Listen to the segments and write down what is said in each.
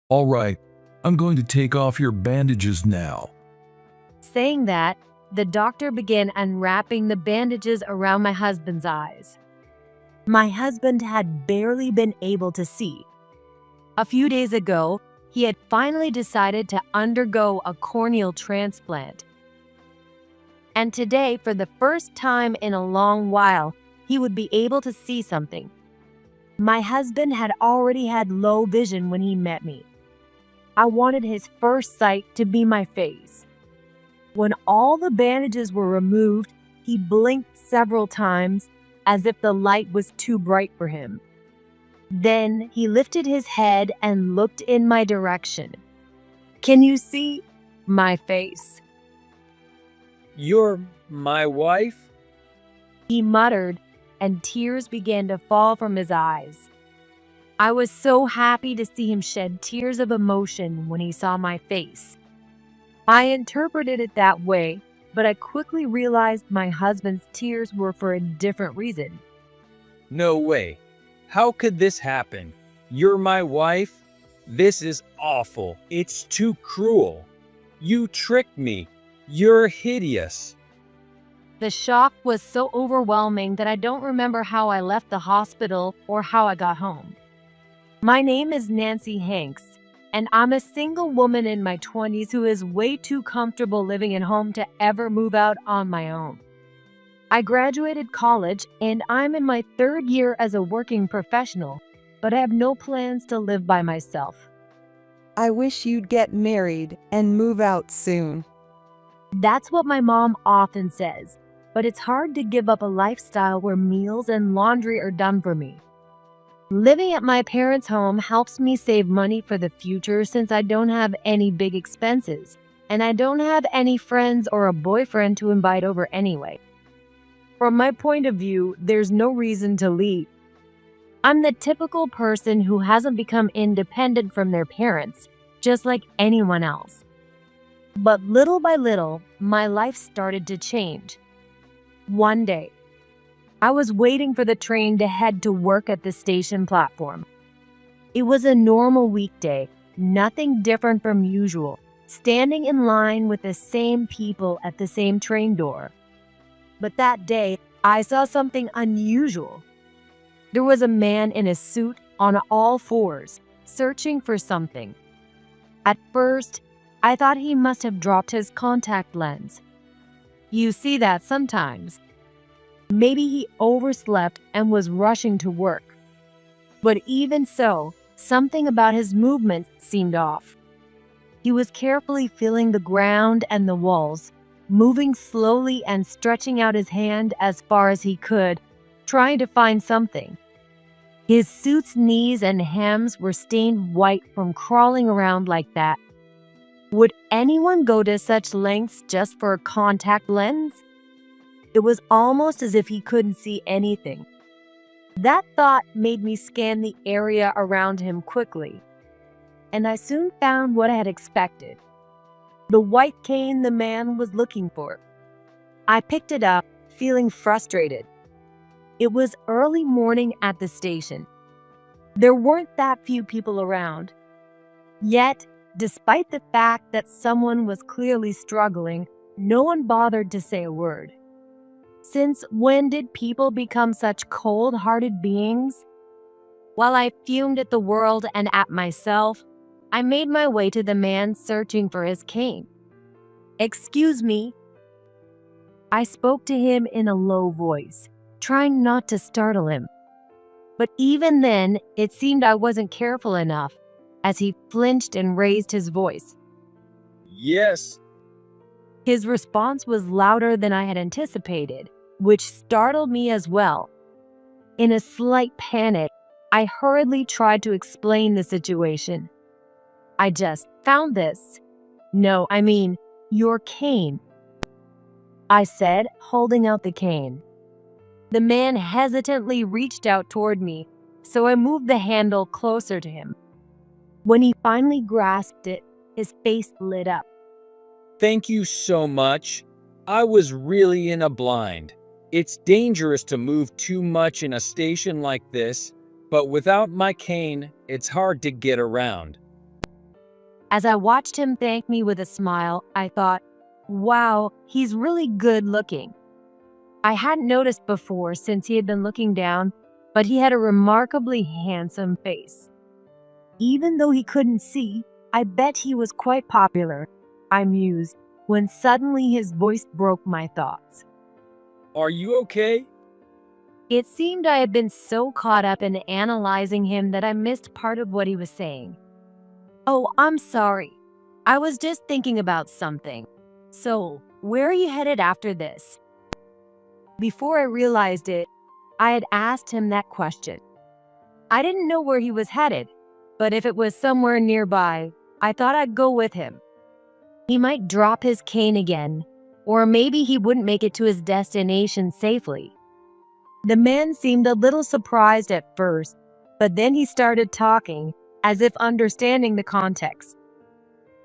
All right, I'm going to take off your bandages now. Saying that, the doctor began unwrapping the bandages around my husband's eyes. My husband had barely been able to see. A few days ago, he had finally decided to undergo a corneal transplant. And today, for the first time in a long while, he would be able to see something. My husband had already had low vision when he met me. I wanted his first sight to be my face. When all the bandages were removed, he blinked several times as if the light was too bright for him. Then he lifted his head and looked in my direction. "Can you see my face?" You're my wife? he muttered, and tears began to fall from his eyes. I was so happy to see him shed tears of emotion when he saw my face. I interpreted it that way, but I quickly realized my husband's tears were for a different reason. No way. How could this happen? You're my wife? This is awful. It's too cruel. You tricked me. You're hideous. The shock was so overwhelming that I don't remember how I left the hospital or how I got home. My name is Nancy Hanks, and I'm a single woman in my 20s who is way too comfortable living at home to ever move out on my own. I graduated college and I'm in my third year as a working professional, but I have no plans to live by myself. I wish you'd get married and move out soon. That's what my mom often says, but it's hard to give up a lifestyle where meals and laundry are done for me. Living at my parents' home helps me save money for the future since I don't have any big expenses, and I don't have any friends or a boyfriend to invite over anyway. From my point of view, there's no reason to leave. I'm the typical person who hasn't become independent from their parents, just like anyone else. But little by little, my life started to change. One day, I was waiting for the train to head to work at the station platform. It was a normal weekday, nothing different from usual, standing in line with the same people at the same train door. But that day, I saw something unusual. There was a man in a suit on all fours, searching for something. At first, I thought he must have dropped his contact lens. You see that sometimes. Maybe he overslept and was rushing to work. But even so, something about his movements seemed off. He was carefully feeling the ground and the walls, moving slowly and stretching out his hand as far as he could, trying to find something. His suit's knees and hams were stained white from crawling around like that. Would anyone go to such lengths just for a contact lens? It was almost as if he couldn't see anything. That thought made me scan the area around him quickly, and I soon found what I had expected. The white cane the man was looking for. I picked it up, feeling frustrated. It was early morning at the station. There weren't that few people around. Yet, despite the fact that someone was clearly struggling, no one bothered to say a word. Since when did people become such cold-hearted beings? While I fumed at the world and at myself, I made my way to the man searching for his cane. "Excuse me." I spoke to him in a low voice, trying not to startle him. But even then, it seemed I wasn't careful enough, as he flinched and raised his voice. Yes. His response was louder than I had anticipated, which startled me as well. In a slight panic, I hurriedly tried to explain the situation. "I just found this. No, I mean, your cane," I said, holding out the cane. The man hesitantly reached out toward me, so I moved the handle closer to him. When he finally grasped it, his face lit up. Thank you so much. I was really in a blind. It's dangerous to move too much in a station like this, but without my cane, it's hard to get around. As I watched him thank me with a smile, I thought, wow, he's really good looking. I hadn't noticed before since he had been looking down, but he had a remarkably handsome face. Even though he couldn't see, I bet he was quite popular, I mused, when suddenly his voice broke my thoughts. Are you okay? It seemed I had been so caught up in analyzing him that I missed part of what he was saying. Oh, I'm sorry. I was just thinking about something. So, where are you headed after this? Before I realized it, I had asked him that question. I didn't know where he was headed, but if it was somewhere nearby, I thought I'd go with him. He might drop his cane again, or maybe he wouldn't make it to his destination safely. The man seemed a little surprised at first, but then he started talking, as if understanding the context.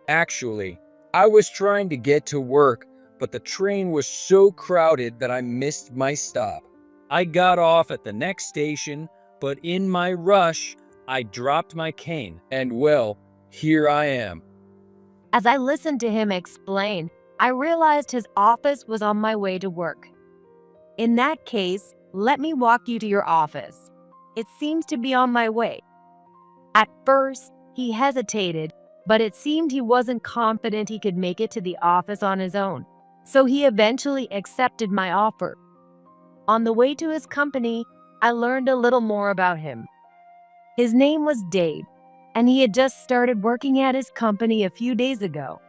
Actually, I was trying to get to work, but the train was so crowded that I missed my stop. I got off at the next station, but in my rush, I dropped my cane, and well, here I am. As I listened to him explain, I realized his office was on my way to work. In that case, let me walk you to your office. It seems to be on my way. At first, he hesitated, but it seemed he wasn't confident he could make it to the office on his own, so he eventually accepted my offer. On the way to his company, I learned a little more about him. His name was Dave, and he had just started working at his company a few days ago.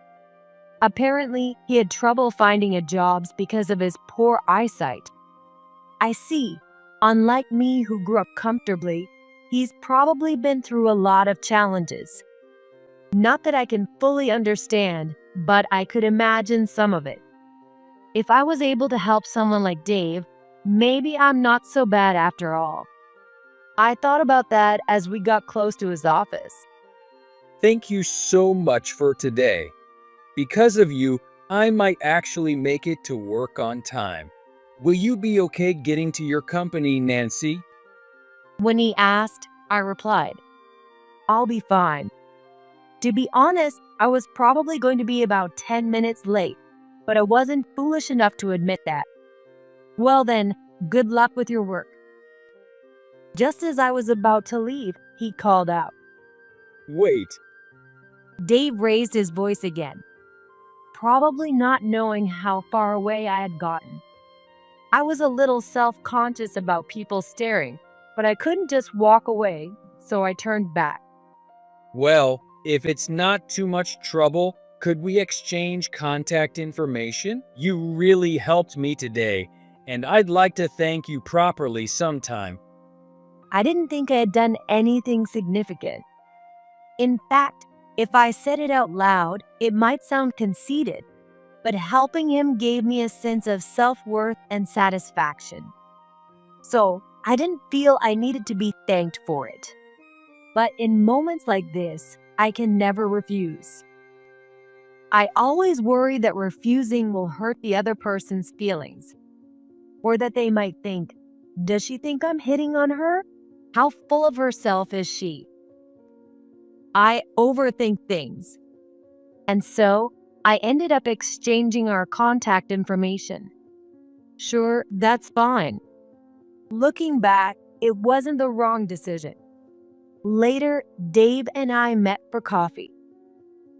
Apparently, he had trouble finding a job because of his poor eyesight. I see. Unlike me, who grew up comfortably, he's probably been through a lot of challenges. Not that I can fully understand, but I could imagine some of it. If I was able to help someone like Dave, maybe I'm not so bad after all. I thought about that as we got close to his office. Thank you so much for today. Because of you, I might actually make it to work on time. Will you be okay getting to your company, Nancy? When he asked, I replied, I'll be fine. To be honest, I was probably going to be about 10 minutes late, but I wasn't foolish enough to admit that. Well then, good luck with your work. Just as I was about to leave, he called out. Wait. Dave raised his voice again, probably not knowing how far away I had gotten. I was a little self-conscious about people staring, but I couldn't just walk away, so I turned back. Well, if it's not too much trouble, could we exchange contact information? You really helped me today, and I'd like to thank you properly sometime. I didn't think I had done anything significant. In fact, if I said it out loud, it might sound conceited, but helping him gave me a sense of self-worth and satisfaction. So, I didn't feel I needed to be thanked for it. But in moments like this, I can never refuse. I always worry that refusing will hurt the other person's feelings, or that they might think, does she think I'm hitting on her? How full of herself is she? I overthink things. And so, I ended up exchanging our contact information. Sure, that's fine. Looking back, it wasn't the wrong decision. Later, Dave and I met for coffee.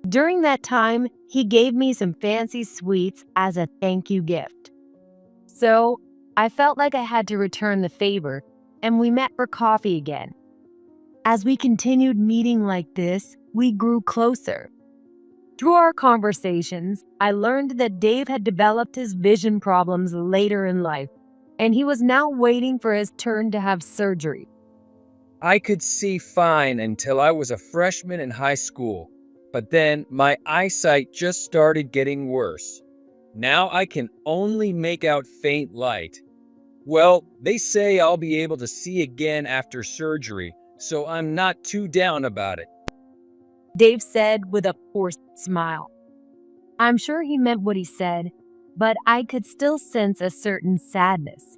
During that time, he gave me some fancy sweets as a thank you gift. So, I felt like I had to return the favor, and we met for coffee again. As we continued meeting like this, we grew closer. Through our conversations, I learned that Dave had developed his vision problems later in life, and he was now waiting for his turn to have surgery. I could see fine until I was a freshman in high school, but then my eyesight just started getting worse. Now I can only make out faint light. Well, they say I'll be able to see again after surgery, so I'm not too down about it. Dave said with a forced smile. I'm sure he meant what he said, but I could still sense a certain sadness.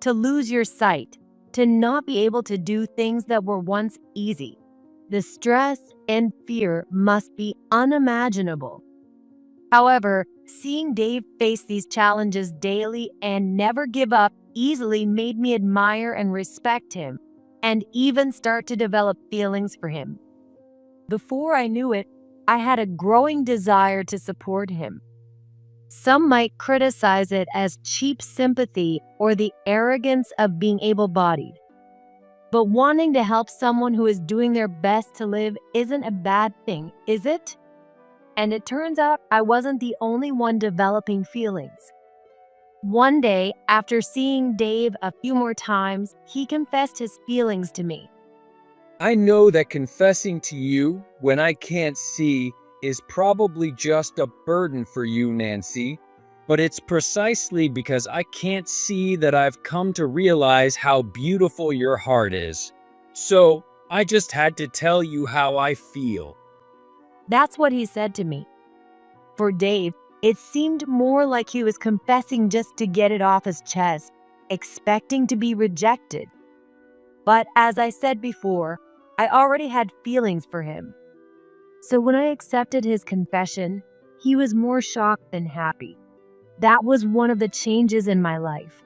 To lose your sight, to not be able to do things that were once easy. The stress and fear must be unimaginable. However, seeing Dave face these challenges daily and never give up easily made me admire and respect him, and even start to develop feelings for him. Before I knew it, I had a growing desire to support him. Some might criticize it as cheap sympathy or the arrogance of being able bodied. But wanting to help someone who is doing their best to live isn't a bad thing, is it? And it turns out I wasn't the only one developing feelings. One day, after seeing Dave a few more times, he confessed his feelings to me. I know that confessing to you when I can't see is probably just a burden for you, Nancy, but it's precisely because I can't see that I've come to realize how beautiful your heart is. So, I just had to tell you how I feel. That's what he said to me. For Dave, it seemed more like he was confessing just to get it off his chest, expecting to be rejected. But as I said before, I already had feelings for him. So when I accepted his confession, he was more shocked than happy. That was one of the changes in my life.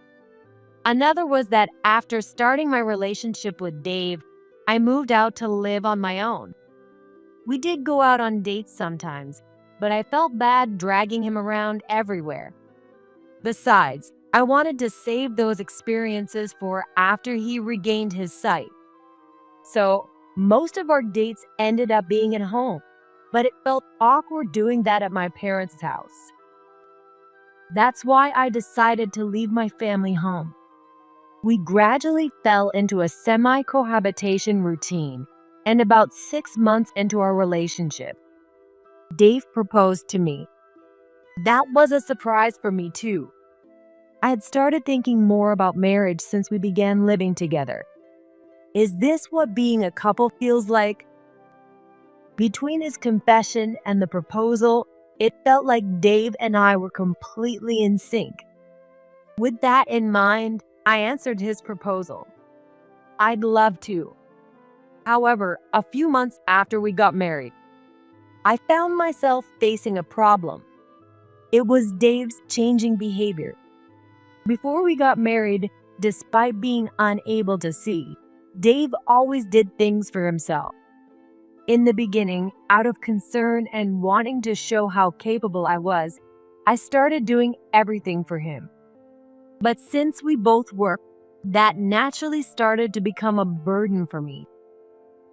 Another was that after starting my relationship with Dave, I moved out to live on my own. We did go out on dates sometimes, but I felt bad dragging him around everywhere. Besides, I wanted to save those experiences for after he regained his sight. So, most of our dates ended up being at home, but it felt awkward doing that at my parents' house. That's why I decided to leave my family home. We gradually fell into a semi-cohabitation routine, and about 6 months into our relationship, Dave proposed to me. That was a surprise for me too. I had started thinking more about marriage since we began living together. Is this what being a couple feels like? Between his confession and the proposal, it felt like Dave and I were completely in sync. With that in mind, I answered his proposal. I'd love to. However, a few months after we got married, I found myself facing a problem. It was Dave's changing behavior. Before we got married, despite being unable to see, Dave always did things for himself. In the beginning, out of concern and wanting to show how capable I was, I started doing everything for him. But since we both worked, that naturally started to become a burden for me.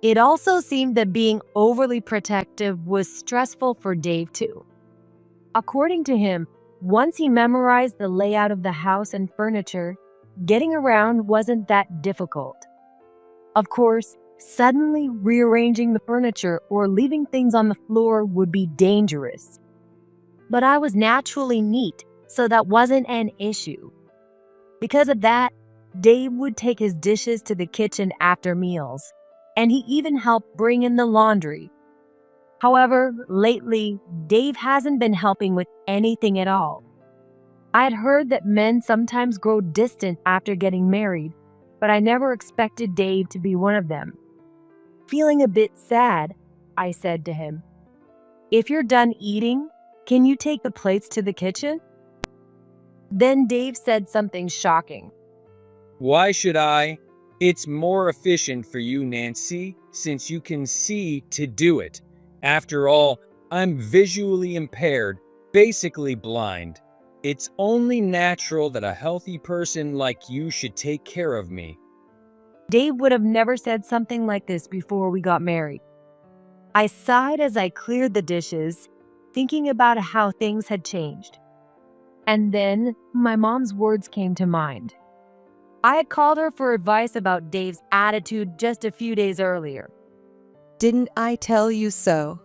It also seemed that being overly protective was stressful for Dave too. According to him, once he memorized the layout of the house and furniture, getting around wasn't that difficult. Of course, suddenly rearranging the furniture or leaving things on the floor would be dangerous. But I was naturally neat, so that wasn't an issue. Because of that, Dave would take his dishes to the kitchen after meals, and he even helped bring in the laundry. However, lately, Dave hasn't been helping with anything at all. I had heard that men sometimes grow distant after getting married, but I never expected Dave to be one of them. Feeling a bit sad, I said to him, "If you're done eating, can you take the plates to the kitchen?" Then Dave said something shocking. Why should I? It's more efficient for you, Nancy, since you can see to do it. After all, I'm visually impaired, basically blind. It's only natural that a healthy person like you should take care of me. Dave would have never said something like this before we got married. I sighed as I cleared the dishes, thinking about how things had changed. And then my mom's words came to mind. I had called her for advice about Dave's attitude just a few days earlier. Didn't I tell you so?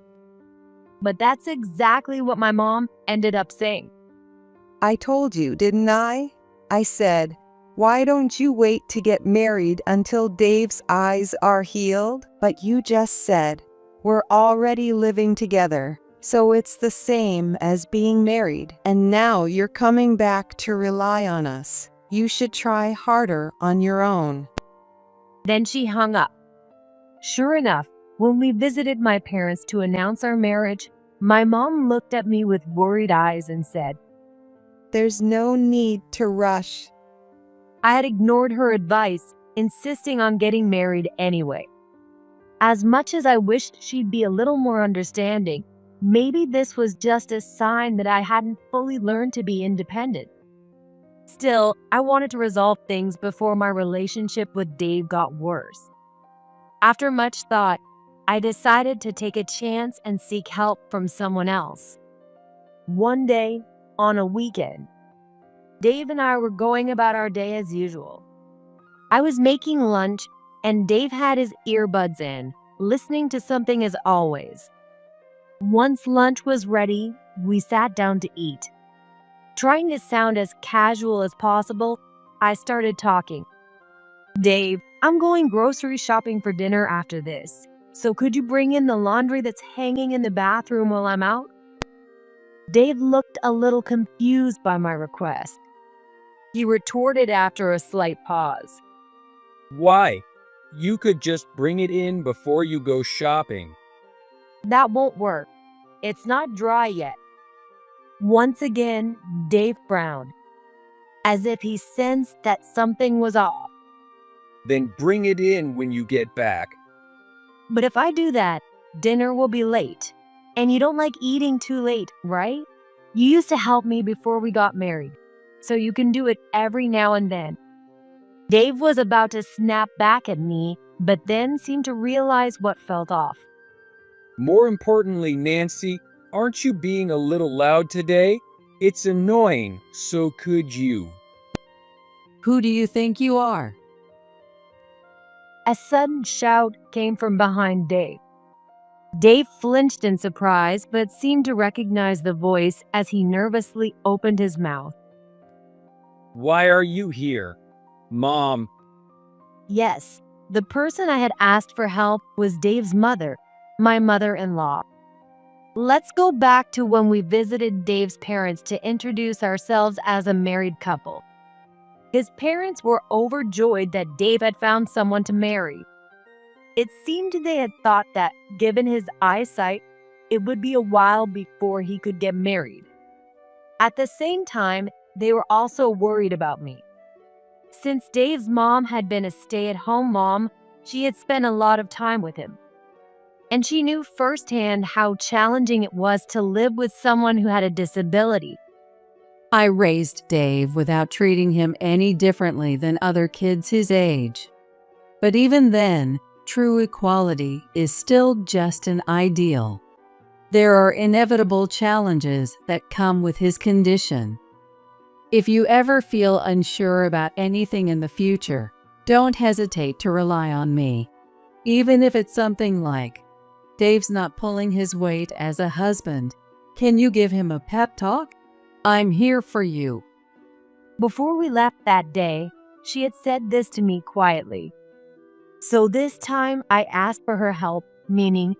But that's exactly what my mom ended up saying. I told you, didn't I? I said, why don't you wait to get married until Dave's eyes are healed? But you just said, we're already living together, so it's the same as being married. And now you're coming back to rely on us. You should try harder on your own. Then she hung up. Sure enough, When we visited my parents to announce our marriage, my mom looked at me with worried eyes and said, There's no need to rush. I had ignored her advice, insisting on getting married anyway. As much as I wished she'd be a little more understanding, maybe this was just a sign that I hadn't fully learned to be independent. Still, I wanted to resolve things before my relationship with Dave got worse. After much thought, I decided to take a chance and seek help from someone else. One day, on a weekend, Dave and I were going about our day as usual. I was making lunch, and Dave had his earbuds in, listening to something as always. Once lunch was ready, we sat down to eat. Trying to sound as casual as possible, I started talking. Dave, I'm going grocery shopping for dinner after this, so could you bring in the laundry that's hanging in the bathroom while I'm out? Dave looked a little confused by my request. He retorted after a slight pause. Why? You could just bring it in before you go shopping. That won't work. It's not dry yet. Once again, Dave frowned, as if he sensed that something was off. Then bring it in when you get back. But if I do that, dinner will be late. And you don't like eating too late, right? You used to help me before we got married, so you can do it every now and then. Dave was about to snap back at me, but then seemed to realize what felt off. More importantly, Nancy, aren't you being a little loud today? It's annoying, so could you? Who do you think you are? A sudden shout came from behind Dave. Dave flinched in surprise, but seemed to recognize the voice as he nervously opened his mouth. Why are you here? Mom. Yes, the person I had asked for help was Dave's mother, my mother-in-law. Let's go back to when we visited Dave's parents to introduce ourselves as a married couple. His parents were overjoyed that Dave had found someone to marry. It seemed they had thought that, given his eyesight, it would be a while before he could get married. At the same time, they were also worried about me. Since Dave's mom had been a stay-at-home mom, she had spent a lot of time with him. And she knew firsthand how challenging it was to live with someone who had a disability. I raised Dave without treating him any differently than other kids his age. But even then, true equality is still just an ideal. There are inevitable challenges that come with his condition. If you ever feel unsure about anything in the future, don't hesitate to rely on me. Even if it's something like, Dave's not pulling his weight as a husband. Can you give him a pep talk? I'm here for you. Before we left that day, she had said this to me quietly. So this time I asked for her help, meaning,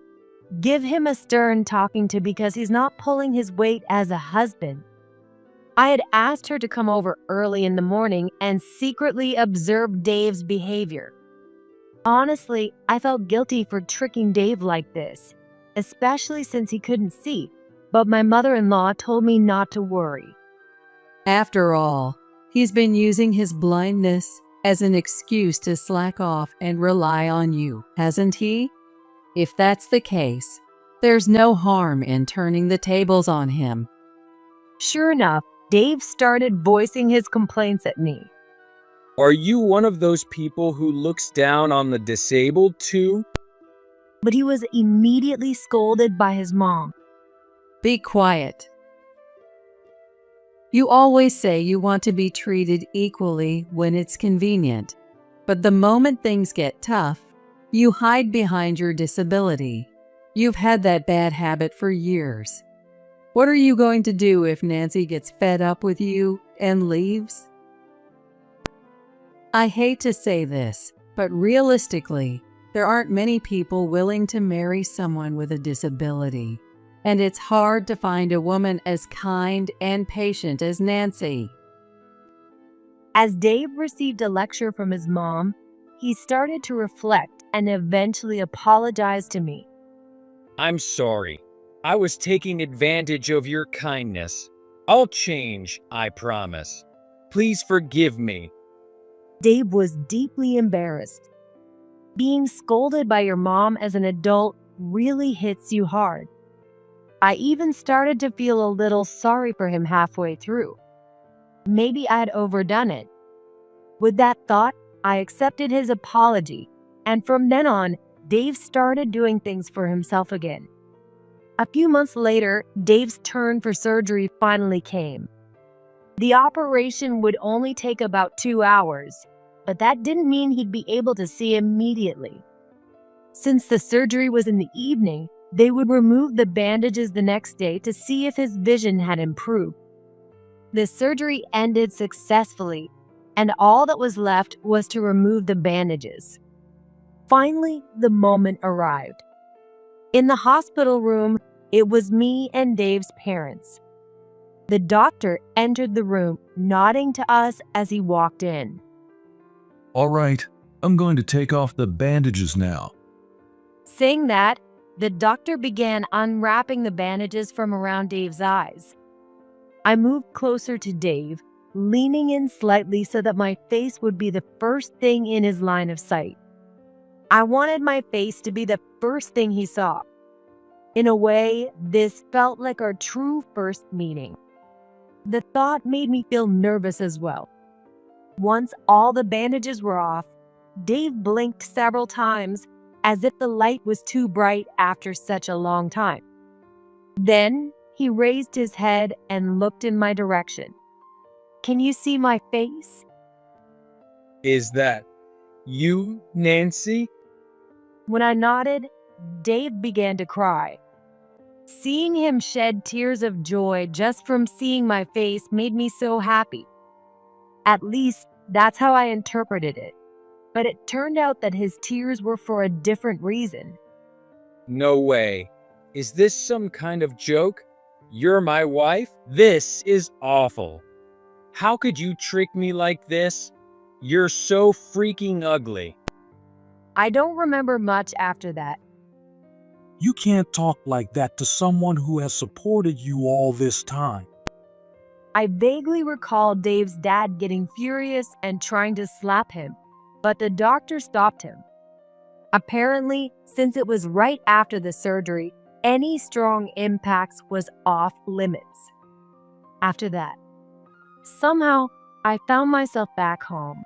give him a stern talking to because he's not pulling his weight as a husband. I had asked her to come over early in the morning and secretly observe Dave's behavior. Honestly, I felt guilty for tricking Dave like this, especially since he couldn't see, but my mother-in-law told me not to worry. After all, he's been using his blindness as an excuse to slack off and rely on you, hasn't he? If that's the case, there's no harm in turning the tables on him. Sure enough, Dave started voicing his complaints at me. Are you one of those people who looks down on the disabled too? But he was immediately scolded by his mom. Be quiet. You always say you want to be treated equally when it's convenient, but the moment things get tough, you hide behind your disability. You've had that bad habit for years. What are you going to do if Nancy gets fed up with you and leaves? I hate to say this, but realistically, there aren't many people willing to marry someone with a disability. And it's hard to find a woman as kind and patient as Nancy. As Dave received a lecture from his mom, he started to reflect and eventually apologized to me. I'm sorry. I was taking advantage of your kindness. I'll change, I promise. Please forgive me. Dave was deeply embarrassed. Being scolded by your mom as an adult really hits you hard. I even started to feel a little sorry for him halfway through. Maybe I had overdone it. With that thought, I accepted his apology, and from then on, Dave started doing things for himself again. A few months later, Dave's turn for surgery finally came. The operation would only take about 2 hours, but that didn't mean he'd be able to see immediately. Since the surgery was in the evening, they would remove the bandages the next day to see if his vision had improved. The surgery ended successfully, and all that was left was to remove the bandages. Finally, the moment arrived. In the hospital room, it was me and Dave's parents. The doctor entered the room, nodding to us as he walked in. All right, I'm going to take off the bandages now. Saying that, the doctor began unwrapping the bandages from around Dave's eyes. I moved closer to Dave, leaning in slightly so that my face would be the first thing in his line of sight. I wanted my face to be the first thing he saw. In a way, this felt like our true first meeting. The thought made me feel nervous as well. Once all the bandages were off, Dave blinked several times as if the light was too bright after such a long time. Then he raised his head and looked in my direction. "Can you see my face?" Is that you, Nancy? When I nodded, Dave began to cry. Seeing him shed tears of joy just from seeing my face made me so happy. At least, that's how I interpreted it. But it turned out that his tears were for a different reason. No way. Is this some kind of joke? You're my wife? This is awful. How could you trick me like this? You're so freaking ugly. I don't remember much after that. You can't talk like that to someone who has supported you all this time. I vaguely recall Dave's dad getting furious and trying to slap him, but the doctor stopped him. Apparently, since it was right after the surgery, any strong impacts was off limits. After that, somehow, I found myself back home.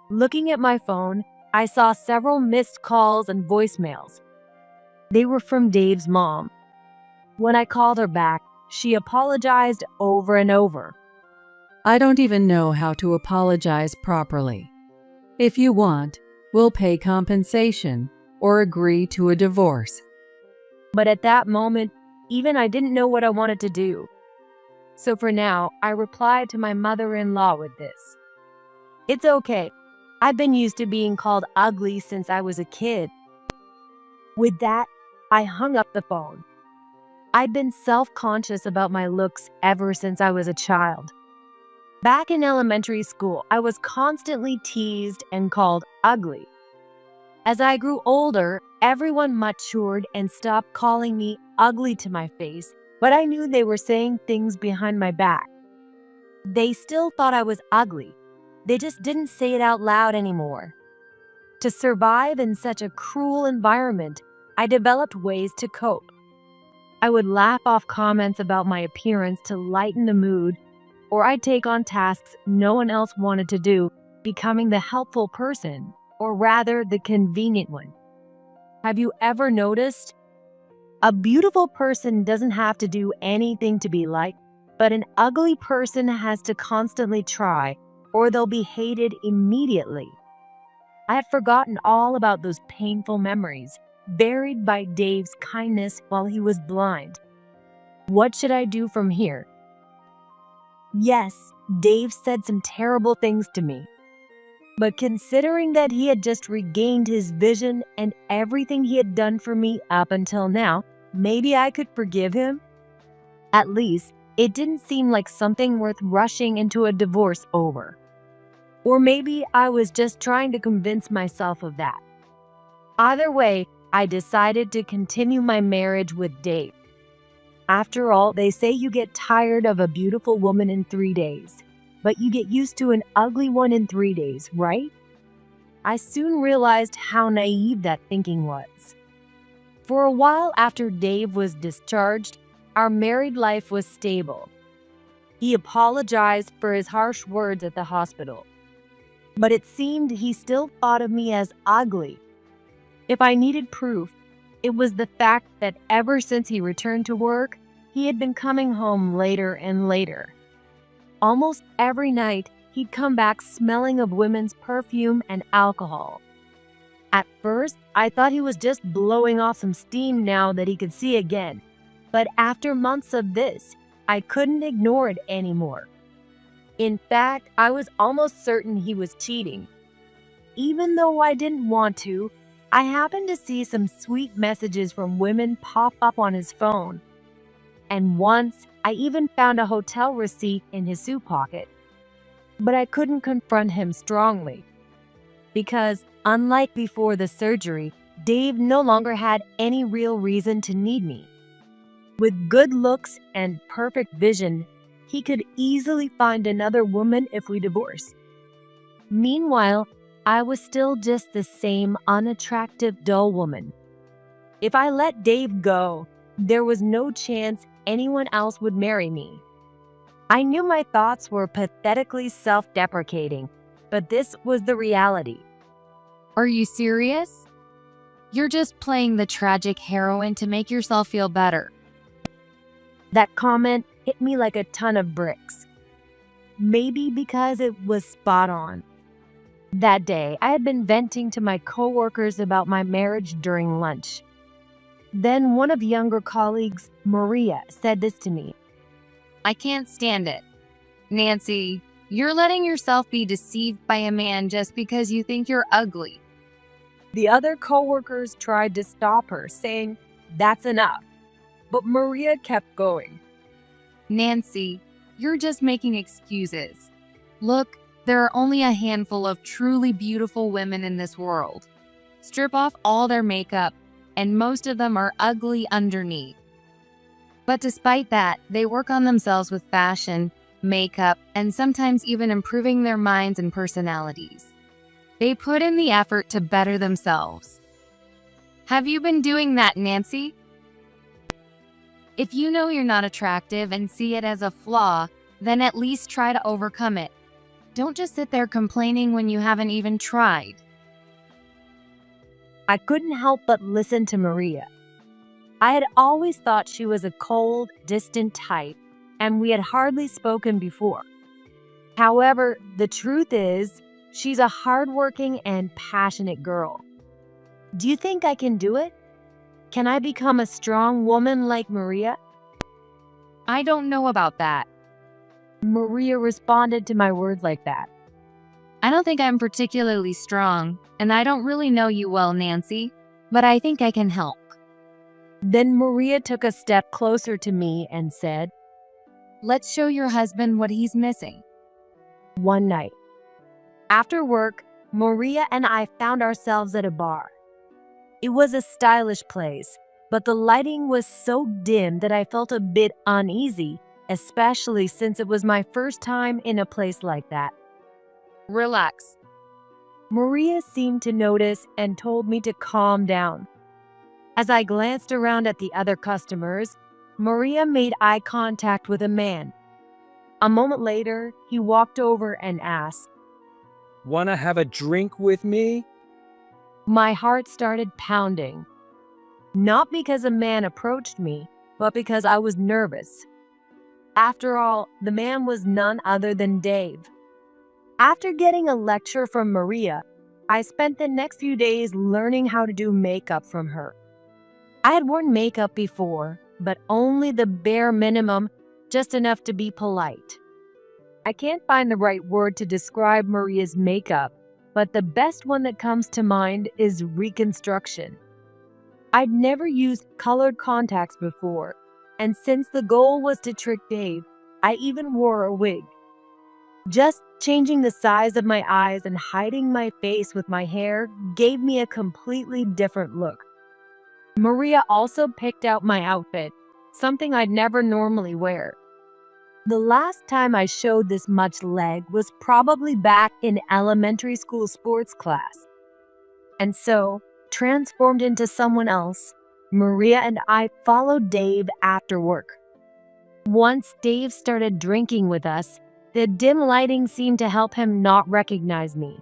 Looking at my phone, I saw several missed calls and voicemails. They were from Dave's mom. When I called her back, she apologized over and over. I don't even know how to apologize properly. If you want, we'll pay compensation or agree to a divorce. But at that moment, even I didn't know what I wanted to do. So for now, I replied to my mother-in-law with this. "It's okay. I've been used to being called ugly since I was a kid." With that, I hung up the phone. I'd been self-conscious about my looks ever since I was a child. Back in elementary school, I was constantly teased and called ugly. As I grew older, everyone matured and stopped calling me ugly to my face, but I knew they were saying things behind my back. They still thought I was ugly. They just didn't say it out loud anymore. To survive in such a cruel environment, I developed ways to cope. I would laugh off comments about my appearance to lighten the mood, or I'd take on tasks no one else wanted to do, becoming the helpful person, or rather the convenient one. Have you ever noticed? A beautiful person doesn't have to do anything to be liked, but an ugly person has to constantly try, or they'll be hated immediately. I had forgotten all about those painful memories, buried by Dave's kindness while he was blind. What should I do from here? Yes, Dave said some terrible things to me. But considering that he had just regained his vision and everything he had done for me up until now, maybe I could forgive him? At least, it didn't seem like something worth rushing into a divorce over. Or maybe I was just trying to convince myself of that. Either way, I decided to continue my marriage with Dave. After all, they say you get tired of a beautiful woman in 3 days, but you get used to an ugly one in 3 days, right? I soon realized how naive that thinking was. For a while after Dave was discharged, our married life was stable. He apologized for his harsh words at the hospital, but it seemed he still thought of me as ugly. If I needed proof, it was the fact that ever since he returned to work, he had been coming home later and later. Almost every night, he'd come back smelling of women's perfume and alcohol. At first, I thought he was just blowing off some steam now that he could see again. But after months of this, I couldn't ignore it anymore. In fact, I was almost certain he was cheating. Even though I didn't want to, I happened to see some sweet messages from women pop up on his phone. And once, I even found a hotel receipt in his suit pocket. But I couldn't confront him strongly. Because, unlike before the surgery, Dave no longer had any real reason to need me. With good looks and perfect vision, he could easily find another woman if we divorced. Meanwhile, I was still just the same unattractive, dull woman. If I let Dave go, there was no chance anyone else would marry me. I knew my thoughts were pathetically self-deprecating, but this was the reality. Are you serious? You're just playing the tragic heroine to make yourself feel better. That comment hit me like a ton of bricks. Maybe because it was spot on. That day, I had been venting to my coworkers about my marriage during lunch. Then one of younger colleagues, Maria, said this to me. I can't stand it. Nancy, you're letting yourself be deceived by a man just because you think you're ugly. The other coworkers tried to stop her, saying, "That's enough." But Maria kept going. Nancy, you're just making excuses. Look, there are only a handful of truly beautiful women in this world. Strip off all their makeup, and most of them are ugly underneath. But despite that, they work on themselves with fashion, makeup, and sometimes even improving their minds and personalities. They put in the effort to better themselves. Have you been doing that, Nancy? If you know you're not attractive and see it as a flaw, then at least try to overcome it. Don't just sit there complaining when you haven't even tried. I couldn't help but listen to Maria. I had always thought she was a cold, distant type, and we had hardly spoken before. However, the truth is, she's a hardworking and passionate girl. Do you think I can do it? Can I become a strong woman like Maria? I don't know about that. Maria responded to my words like that. I don't think I'm particularly strong, and I don't really know you well, Nancy, but I think I can help. Then Maria took a step closer to me and said, Let's show your husband what he's missing. One night, after work, Maria and I found ourselves at a bar. It was a stylish place, but the lighting was so dim that I felt a bit uneasy, especially since it was my first time in a place like that. Relax. Maria seemed to notice and told me to calm down. As I glanced around at the other customers, Maria made eye contact with a man. A moment later, he walked over and asked, "Wanna have a drink with me?" My heart started pounding. Not because a man approached me, but because I was nervous. After all, the man was none other than Dave. After getting a lecture from Maria, I spent the next few days learning how to do makeup from her. I had worn makeup before, but only the bare minimum, just enough to be polite. I can't find the right word to describe Maria's makeup, but the best one that comes to mind is reconstruction. I'd never used colored contacts before, and since the goal was to trick Dave, I even wore a wig. Just changing the size of my eyes and hiding my face with my hair gave me a completely different look. Maria also picked out my outfit, something I'd never normally wear. The last time I showed this much leg was probably back in elementary school sports class. And so, transformed into someone else, Maria and I followed Dave after work. Once Dave started drinking with us, the dim lighting seemed to help him not recognize me.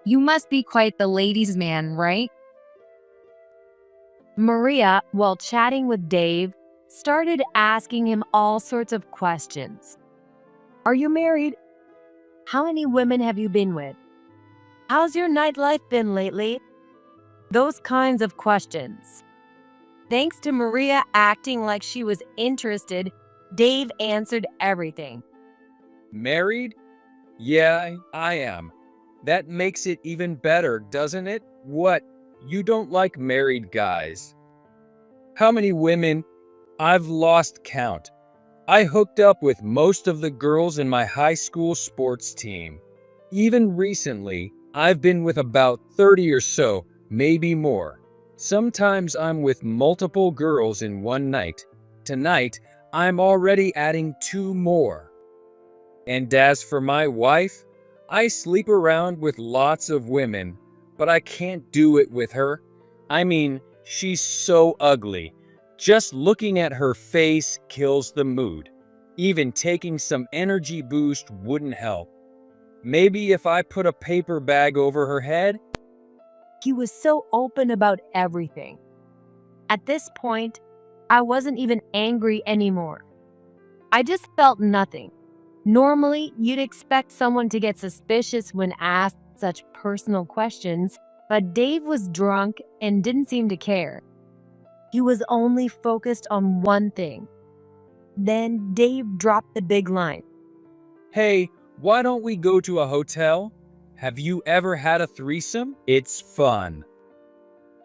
You must be quite the ladies' man, right? Maria, while chatting with Dave, started asking him all sorts of questions. Are you married? How many women have you been with? How's your nightlife been lately? Those kinds of questions. Thanks to Maria acting like she was interested, Dave answered everything. Married? Yeah, I am. That makes it even better, doesn't it? What? You don't like married guys? How many women? I've lost count. I hooked up with most of the girls in my high school sports team. Even recently, I've been with about 30 or so, maybe more. Sometimes I'm with multiple girls in one night. Tonight, I'm already adding 2 more. And as for my wife, I sleep around with lots of women, but I can't do it with her. I mean, she's so ugly. Just looking at her face kills the mood. Even taking some energy boost wouldn't help. Maybe if I put a paper bag over her head? He was so open about everything. At this point, I wasn't even angry anymore. I just felt nothing. Normally, you'd expect someone to get suspicious when asked such personal questions, but Dave was drunk and didn't seem to care. He was only focused on one thing. Then Dave dropped the big line. Hey, why don't we go to a hotel? Have you ever had a threesome? It's fun.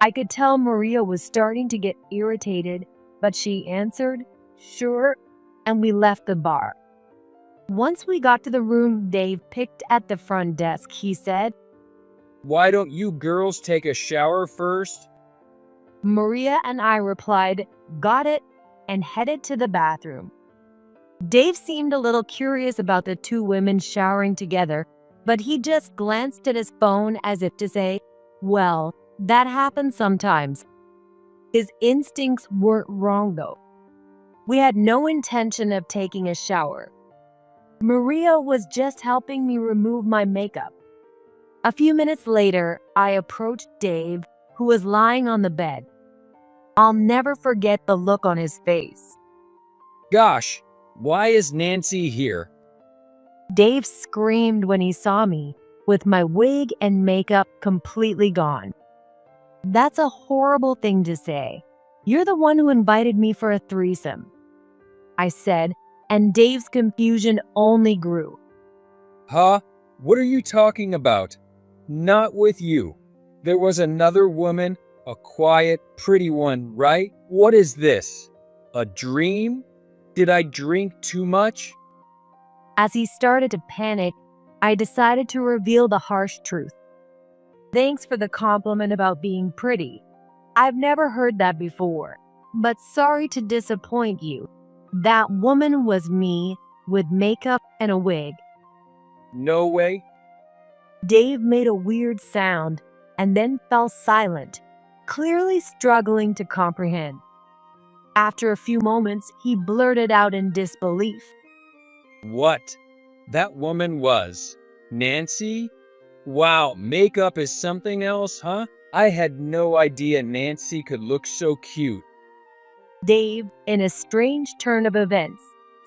I could tell Maria was starting to get irritated, but she answered, sure, and we left the bar. Once we got to the room Dave picked at the front desk, he said, Why don't you girls take a shower first? Maria and I replied, got it, and headed to the bathroom. Dave seemed a little curious about the 2 women showering together, but he just glanced at his phone as if to say, well, that happens sometimes. His instincts weren't wrong though. We had no intention of taking a shower. Maria was just helping me remove my makeup. A few minutes later, I approached Dave, who was lying on the bed. I'll never forget the look on his face. Gosh, why is Nancy here? Dave screamed when he saw me, with my wig and makeup completely gone. That's a horrible thing to say. You're the one who invited me for a threesome, I said, and Dave's confusion only grew. Huh? What are you talking about? Not with you. There was another woman, a quiet, pretty one, right? What is this? A dream? Did I drink too much? As he started to panic, I decided to reveal the harsh truth. Thanks for the compliment about being pretty. I've never heard that before, but sorry to disappoint you. That woman was me, with makeup and a wig. No way. Dave made a weird sound and then fell silent, clearly struggling to comprehend. After a few moments, he blurted out in disbelief. What? That woman was Nancy? Wow, makeup is something else, huh? I had no idea Nancy could look so cute. Dave, in a strange turn of events,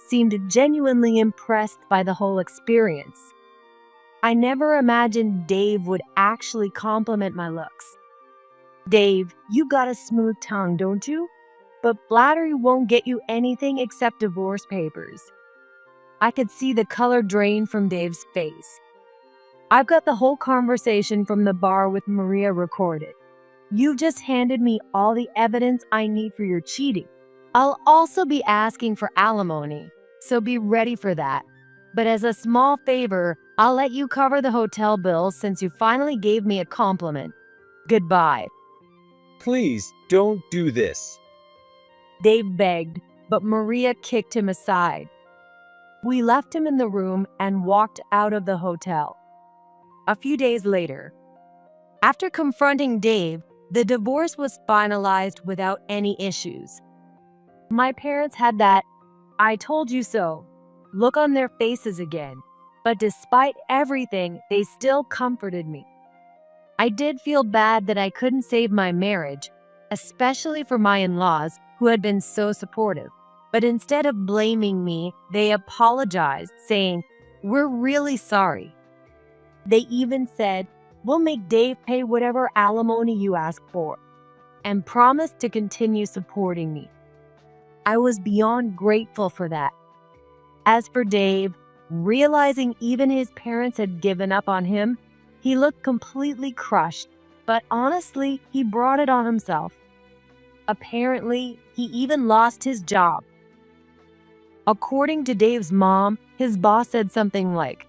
seemed genuinely impressed by the whole experience. I never imagined Dave would actually compliment my looks. Dave, you got a smooth tongue, don't you? But flattery won't get you anything except divorce papers. I could see the color drain from Dave's face. I've got the whole conversation from the bar with Maria recorded. You've just handed me all the evidence I need for your cheating. I'll also be asking for alimony, so be ready for that. But as a small favor, I'll let you cover the hotel bills since you finally gave me a compliment. Goodbye. Please don't do this. Dave begged, but Maria kicked him aside. We left him in the room and walked out of the hotel. A few days later, after confronting Dave, the divorce was finalized without any issues. My parents had that "I told you so" look on their faces again, but despite everything, they still comforted me. I did feel bad that I couldn't save my marriage, especially for my in-laws who had been so supportive. But instead of blaming me, they apologized, saying, "We're really sorry." They even said, "We'll make Dave pay whatever alimony you ask for," and promised to continue supporting me. I was beyond grateful for that. As for Dave, realizing even his parents had given up on him, he looked completely crushed, but honestly, he brought it on himself. Apparently, he even lost his job. According to Dave's mom, his boss said something like,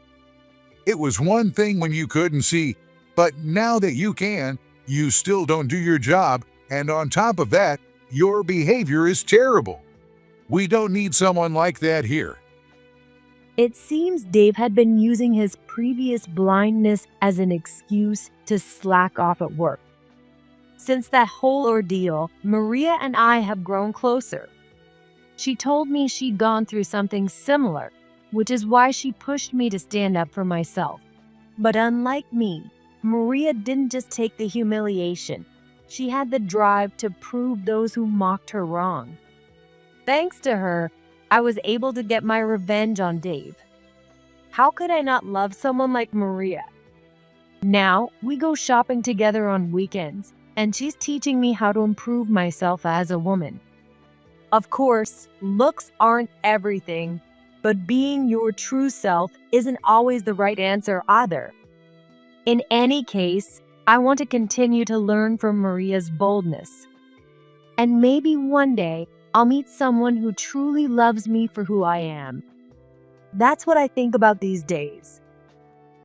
It was one thing when you couldn't see, but now that you can, you still don't do your job, and on top of that, your behavior is terrible. We don't need someone like that here. It seems Dave had been using his previous blindness as an excuse to slack off at work. Since that whole ordeal, Maria and I have grown closer. She told me she'd gone through something similar, which is why she pushed me to stand up for myself. But unlike me, Maria didn't just take the humiliation. She had the drive to prove those who mocked her wrong. Thanks to her, I was able to get my revenge on Dave. How could I not love someone like Maria? Now, we go shopping together on weekends, and she's teaching me how to improve myself as a woman. Of course, looks aren't everything, but being your true self isn't always the right answer either. In any case, I want to continue to learn from Maria's boldness. And maybe one day, I'll meet someone who truly loves me for who I am. That's what I think about these days.